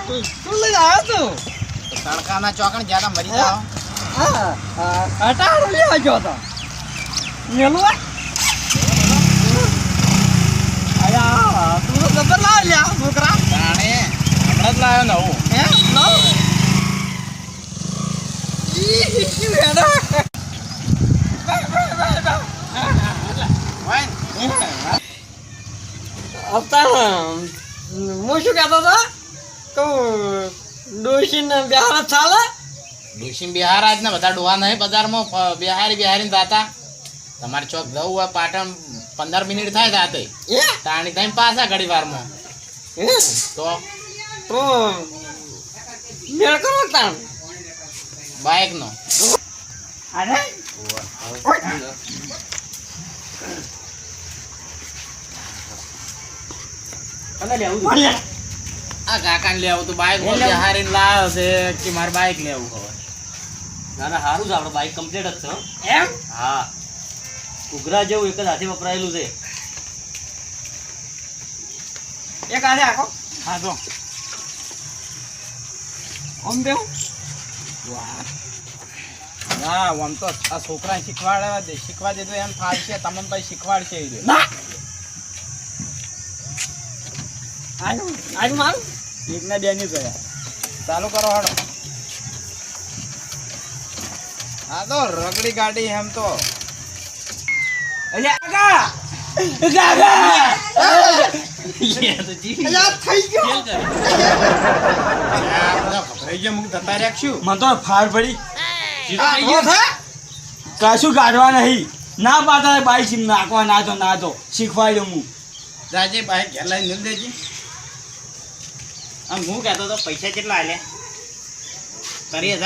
તું લઈ આવ્યો તું તડકાના ચોકણ જ્યાં મરી જાવ. હા અટાણું લેવા ગયો તો મેલું અયા તું તો જબર લાવ લ્યા છોકરા જાણે હમણાં જ લાવ્યો નવું. હે લાવ ઈ વેડા હું શું કહેતો હતો કહું ડોશીને બિહાર ચાલે ડોશી બિહાર આજ ને બધા ડોહા નહીં બજારમાં બિહારી દાતા તમારે ચોક જવું હોય પાટણ 15 મિનિટ થાય જાતે તાણી થાય પાછા ઘડી વારમાં તો તો મેળ કરો તાણ બાઇક નો અરે આ કાકાને લેવું તો બાઇક બિહારીને લાવ્યો છે કે મારે બાઇક લેવું હવે. ના ના સારું છે આપણે બાઇક કમ્પ્લીટ જ છે હો. એમ હા ઉઘરા જેવું એક જ હાથે વપરાયેલું છે. એક હાથે આખો હા તો આમ દેવું ના આમ તો આ છોકરાને શીખવા દે તો એમ ફાવશે તમને પછી શીખવાડશે એ રહ્યો. ના આજ મારું એક ને બે ની ગયા ચાલુ કરો હડો. હા તો રગડી ગાડી એમ તો અલ્યા કાકા કાકા અલ્યા થઈ ગયો ખબરાઈ ગયા મુક જતા રાખશું. મને તો ફાર પડી આ કશું કાઢવા નહીં ના પાતા બાઈક નાખવા ના તો શીખવાડ્યો હું. જાજે બાઈક ઘેર લઈને નીલ દેજે. આમ હું કહેતો તો પૈસા કેટલા આલ્યા? 30,000